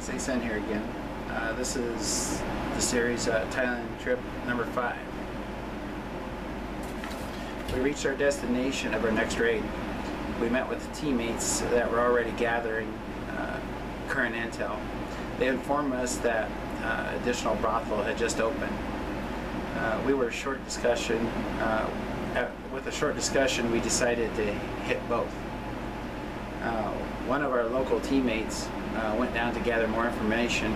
Sen here again. This is the series Thailand trip number 5. We reached our destination of our next raid. We met with the teammates that were already gathering current intel. They informed us that additional brothel had just opened. We were short discussion. With a short discussion, we decided to hit both. One of our local teammates went down to gather more information.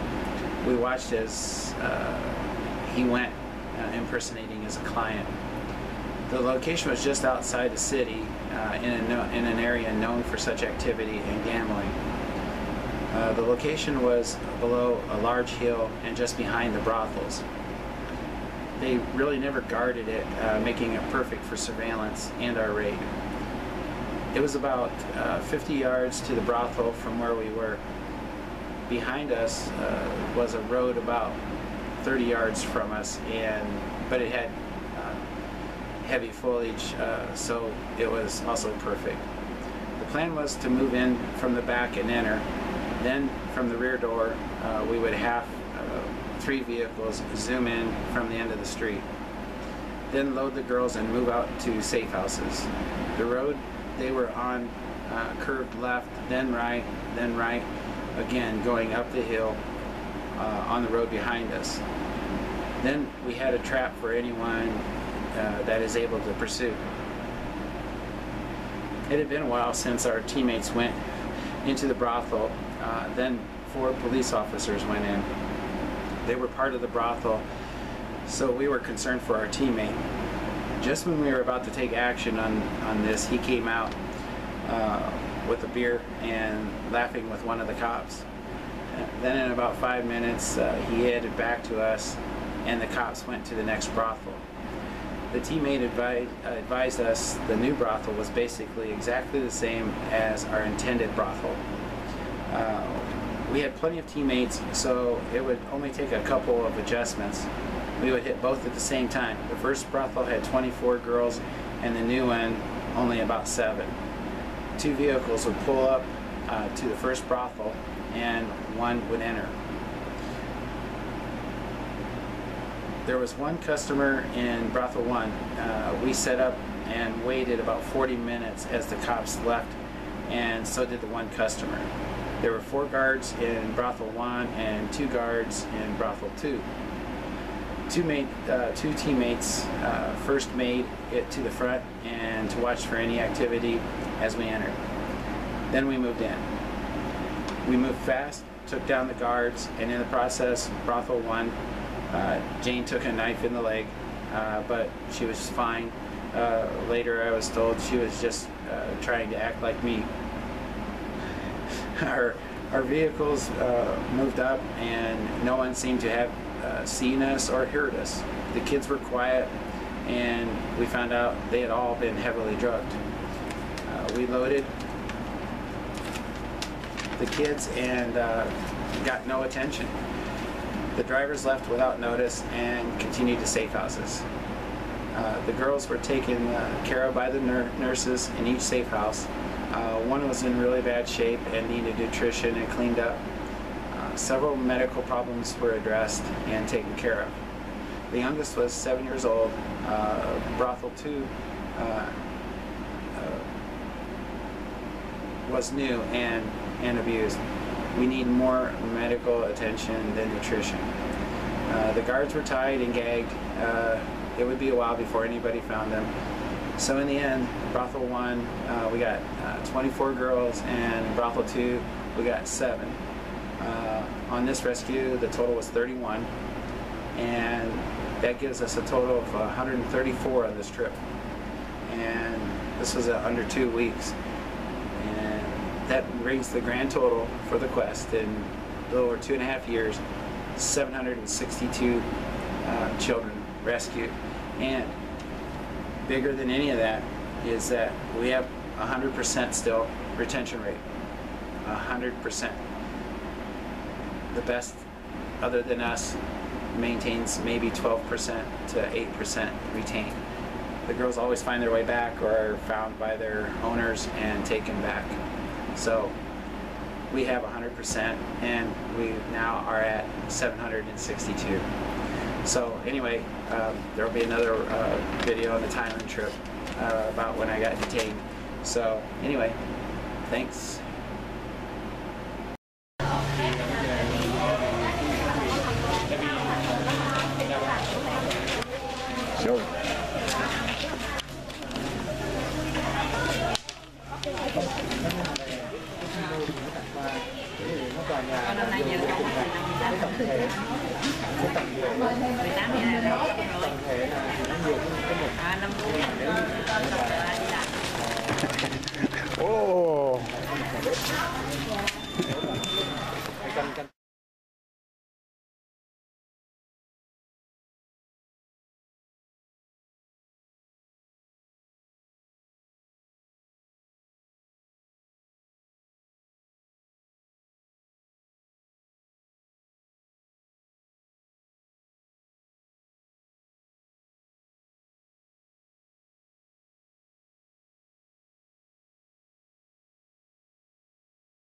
We watched as he went impersonating as a client. The location was just outside the city in an area known for such activity and gambling. The location was below a large hill and just behind the brothels. They really never guarded it, making it perfect for surveillance and our raid. It was about 50 yards to the brothel from where we were. Behind us was a road about 30 yards from us, but it had heavy foliage, so it was also perfect. The plan was to move in from the back and enter. Then from the rear door, we would have 3 vehicles zoom in from the end of the street. Then load the girls and move out to safe houses. The road they were on curved left, then right, again going up the hill on the road behind us. Then we had a trap for anyone that is able to pursue. It had been a while since our teammates went into the brothel. Then 4 police officers went in. They were part of the brothel, so we were concerned for our teammate. Just when we were about to take action on this, he came out with a beer and laughing with one of the cops. Then in about 5 minutes, he headed back to us, and the cops went to the next brothel. The teammate advised us the new brothel was basically exactly the same as our intended brothel. We had plenty of teammates, so it would only take a couple of adjustments. We would hit both at the same time. The first brothel had 24 girls, and the new one only about 7. 2 vehicles would pull up to the first brothel, and 1 would enter. There was 1 customer in brothel 1. We set up and waited about 40 minutes as the cops left, and so did the 1 customer. There were 4 guards in brothel 1 and 2 guards in brothel 2. 2 teammates first made it to the front and to watch for any activity as we entered. Then we moved in. We moved fast, took down the guards, and in the process, brothel 1, Jane took a knife in the leg, but she was fine. Later I was told she was just trying to act like me. Our vehicles moved up, and no one seemed to have seen us or heard us. The kids were quiet, and we found out they had all been heavily drugged. We loaded the kids and got no attention. The drivers left without notice and continued to safe houses. The girls were taken care of by the nurses in each safe house. One was in really bad shape and needed nutrition and cleaned up. Several medical problems were addressed and taken care of. The youngest was 7 years old. Brothel 2 was new and abused. We need more medical attention than nutrition. The guards were tied and gagged. It would be a while before anybody found them. So in the end, brothel 1, we got 24 girls, and in brothel 2, we got 7. On this rescue, the total was 31, and that gives us a total of 134 on this trip. And this was under 2 weeks. And that brings the grand total for the quest in a little over 2.5 years, 762 children rescued. And bigger than any of that is that we have 100% still retention rate. 100%. The best, other than us, maintains maybe 12% to 8% retained. The girls always find their way back or are found by their owners and taken back. So we have 100%, and we now are at 762. So anyway, there will be another video on the Thailand trip about when I got detained. So anyway, thanks. Sure. Năm nay giờ không có năm tổng thể 18 ngày là rồi. Năm Ồ.